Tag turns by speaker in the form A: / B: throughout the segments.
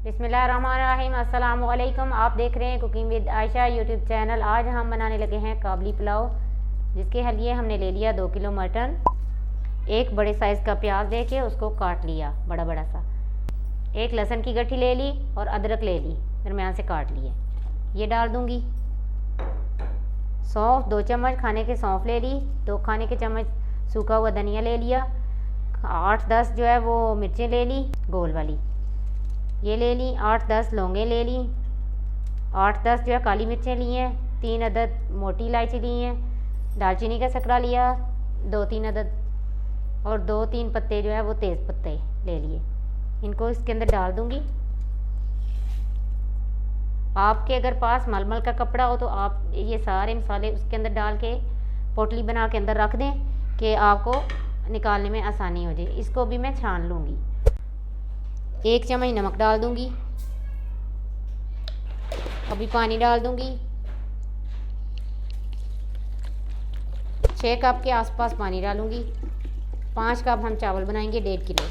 A: बिस्मिल्लाहिर्रहमानिर्रहीम। अस्सलाम वालेकुम। आप देख रहे हैं cooking with Ayesha YouTube channel. आज हम बनाने लगे हैं काबली पुलाव, जिसके लिए हमने ले लिया 2 किलो मटन। एक बड़े साइज़ का प्याज लेके उसको काट लिया बड़ा बड़ा सा। एक लहसुन की गट्ठी ले ली और अदरक ले ली, दरमियान से काट लिए। ये डाल दूँगी। सौंफ 2 चम्मच खाने के सौंफ ले ली। 2 खाने के चम्मच सूखा हुआ धनिया ले लिया। 8-10 जो है वो मिर्चें ले ली गोल वाली, ये ले ली। 8-10 लौंगे ले ली। 8-10 जो है काली मिर्चें ली हैं। 3 अदद मोटी इलायची ली हैं। दालचीनी का सकड़ा लिया 2-3 अदद, और 2-3 पत्ते जो है वो तेज़ पत्ते ले लिए। इनको इसके अंदर डाल दूँगी। आपके अगर पास मलमल का कपड़ा हो तो आप ये सारे मसाले उसके अंदर डाल के पोटली बना के अंदर रख दें कि आपको निकालने में आसानी हो जाए। इसको भी मैं छान लूँगी। 1 चम्मच नमक डाल दूँगी। अभी पानी डाल दूँगी। 6 कप के आसपास पानी डालूँगी। 5 कप हम चावल बनाएंगे, 1.5 किलो।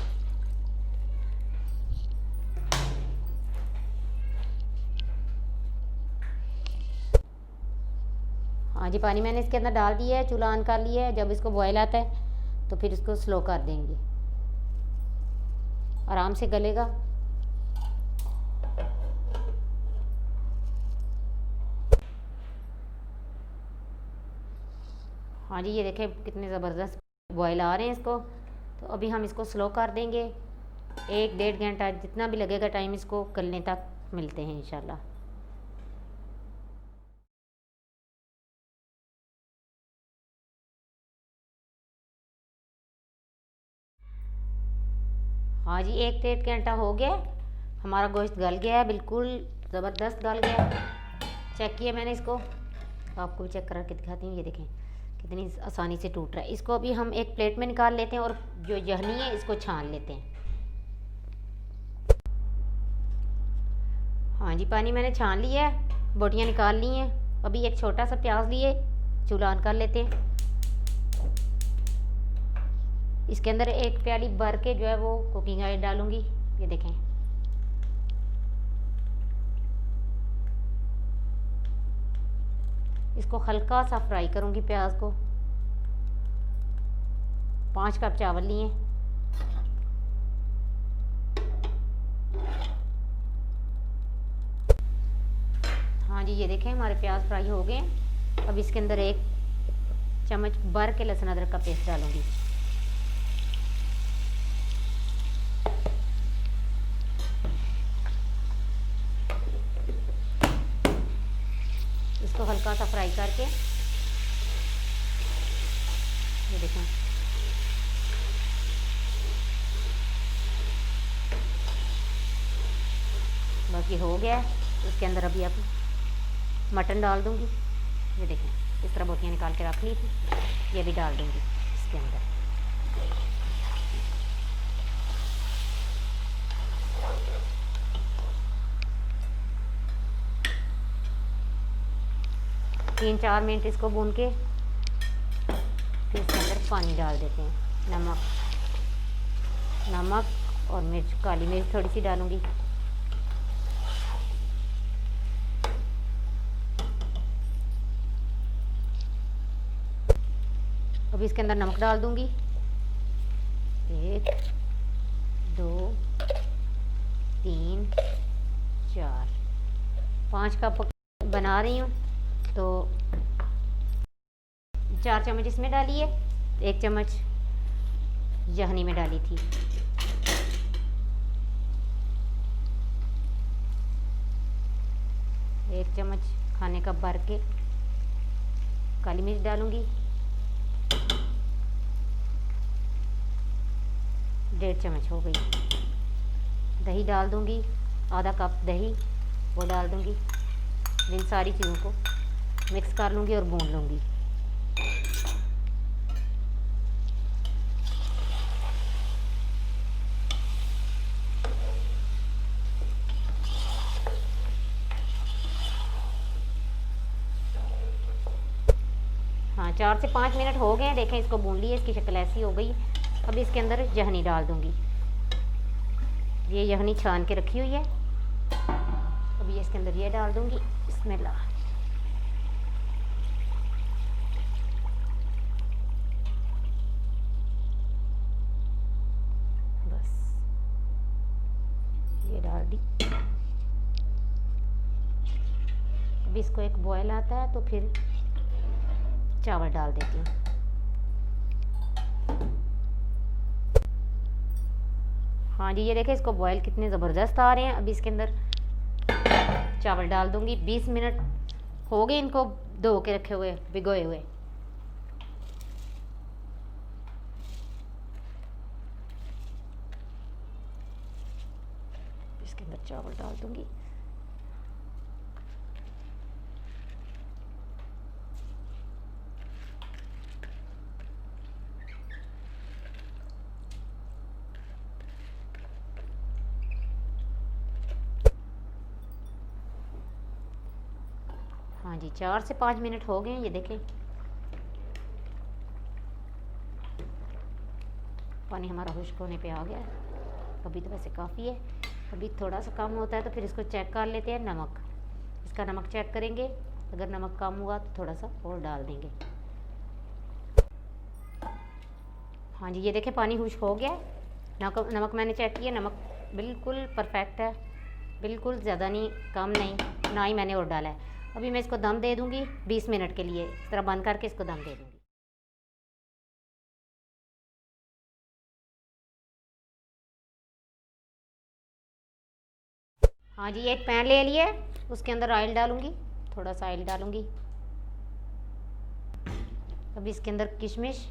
A: हाँ जी, पानी मैंने इसके अंदर डाल दिया है। चूल्हा ऑन कर लिया है। जब इसको बॉयल आता है तो फिर इसको स्लो कर देंगे, आराम से गलेगा। हाँ जी, ये देखें कितने ज़बरदस्त बॉयल आ रहे हैं इसको। तो अभी हम इसको स्लो कर देंगे। 1-1.5 घंटा जितना भी लगेगा टाइम इसको गलने तक मिलते हैं इंशाल्लाह। हाँ जी, 1-1.5 घंटा हो गया। हमारा गोश्त गल गया है, बिल्कुल ज़बरदस्त गल गया है। चेक किया मैंने इसको, आपको भी चेक करा के दिखाती हूँ। ये देखें कितनी आसानी से टूट रहा है। इसको अभी हम एक प्लेट में निकाल लेते हैं और जो यखनी है इसको छान लेते हैं। हाँ जी, पानी मैंने छान लिया है, बोटियाँ निकाल ली हैं। अभी एक छोटा सा प्याज लिए, चूल्हा ऑन कर लेते हैं। इसके अंदर 1 प्याली भर के जो है वो कुकिंग ऑयल डालूंगी। ये देखें, इसको हल्का सा फ्राई करूंगी प्याज को। 5 कप चावल लिए। हाँ जी, ये देखें हमारे प्याज फ्राई हो गए। अब इसके अंदर 1 चम्मच भर के लहसुन अदरक का पेस्ट डालूंगी। इसको हल्का सा फ्राई करके ये देखें, बस ये हो गया है। इसके अंदर अभी अब मटन डाल दूंगी। ये देखें इस तरह बोटियाँ निकाल के रख ली थी, ये भी डाल दूंगी इसके अंदर। तीन 4 मिनट इसको भून के फिर इसके अंदर पानी डाल देते हैं। नमक और मिर्च, काली मिर्च थोड़ी सी डालूंगी। अभी इसके अंदर नमक डाल दूंगी। 1 2 3 4 5 कप बना रही हूँ तो 4 चम्मच इसमें डाली है। 1 चम्मच यखनी में डाली थी। एक चम्मच खाने का भर के काली मिर्च डालूंगी। 1.5 चम्मच हो गई। दही डाल दूंगी, आधा कप दही वो डाल दूंगी। इन सारी चीज़ों को मिक्स कर लूँगी और भून लूँगी। हाँ, 4 से 5 मिनट हो गए हैं। देखें इसको भून लिए, इसकी शक्ल ऐसी हो गई। अब इसके अंदर यखनी डाल दूँगी। ये यखनी छान के रखी हुई है, ये इसके अंदर ये डाल दूँगी। बिस्मिल्लाह। बस ये डाल दी। अब इसको एक बॉयल आता है तो फिर चावल डाल देती हूँ। हाँ जी, ये देखें इसको बॉयल कितने ज़बरदस्त आ रहे हैं। अभी इसके अंदर चावल डाल दूँगी। 20 मिनट हो गए इनको धो के रखे हुए, भिगोए हुए। इसके अंदर चावल डाल दूँगी। हाँ जी, 4 से 5 मिनट हो गए हैं। ये देखें पानी हमारा खुश्क होने पे आ गया है। अभी तो वैसे काफ़ी है, अभी थोड़ा सा कम होता है तो फिर इसको चेक कर लेते हैं। नमक, इसका नमक चेक करेंगे। अगर नमक कम हुआ तो थोड़ा सा और डाल देंगे। हाँ जी, ये देखें पानी खुश्क हो गया है। नमक मैंने चेक किया, नमक बिल्कुल परफेक्ट है, बिल्कुल ज़्यादा नहीं, कम नहीं, ना ही मैंने और डाला है। अभी मैं इसको दम दे दूँगी 20 मिनट के लिए। इस तरह बंद करके इसको दम दे दूँगी। हाँ जी, एक पैन ले लिया, उसके अंदर ऑयल डालूँगी, थोड़ा सा ऑयल डालूँगी। अभी इसके अंदर किशमिश,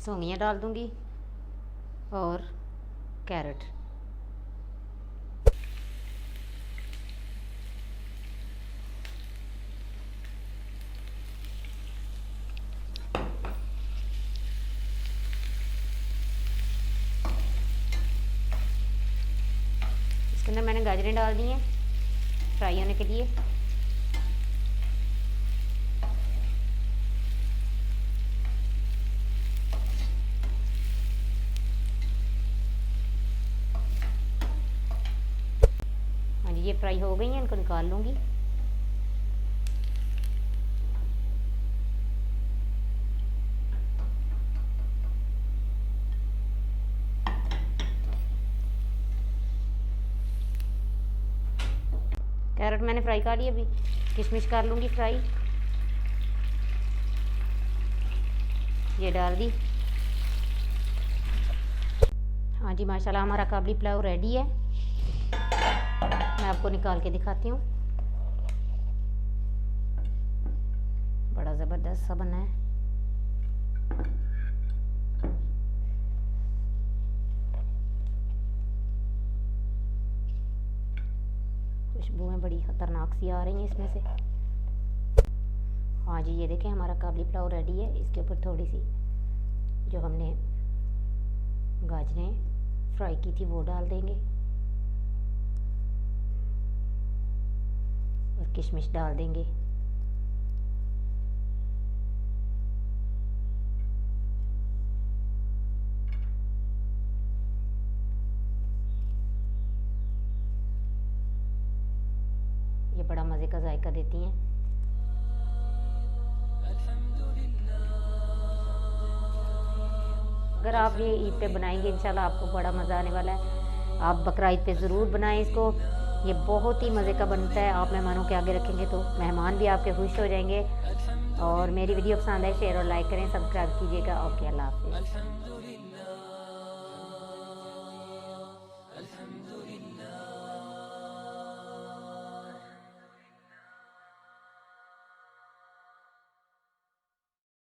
A: सौंगियाँ डाल दूँगी और कैरेट। इसके अंदर मैंने गाजरें डाल दी हैं फ्राई होने के लिए। हाँ जी, ये फ्राई हो गई हैं, इनको निकाल लूँगी। कैरेट मैंने फ्राई कर ली। अभी किशमिश कर लूँगी फ्राई। ये डाल दी। हाँ जी, माशाल्लाह हमारा काबली पुलाव रेडी है। मैं आपको निकाल के दिखाती हूँ। बड़ा ज़बरदस्त सा बना है। खुशबुएं बड़ी ख़तरनाक सी आ रही हैं इसमें से। हाँ जी, ये देखें हमारा काबली पुलाव रेडी है। इसके ऊपर थोड़ी सी जो हमने गाजरें फ्राई की थी वो डाल देंगे और किशमिश डाल देंगे। ये बड़ा मज़े का जायका देती हैं। अगर आप ये ईद पे बनाएंगे इंशाल्लाह आपको बड़ा मज़ा आने वाला है। आप बकरा ईद पे ज़रूर बनाएं इसको। ये बहुत ही मज़े का बनता है। आप मेहमानों के आगे रखेंगे तो मेहमान भी आपके खुश हो जाएंगे। और मेरी वीडियो पसंद है, शेयर और लाइक करें, सब्सक्राइब कीजिएगा। ओके, अल्लाह हाफ़िज़।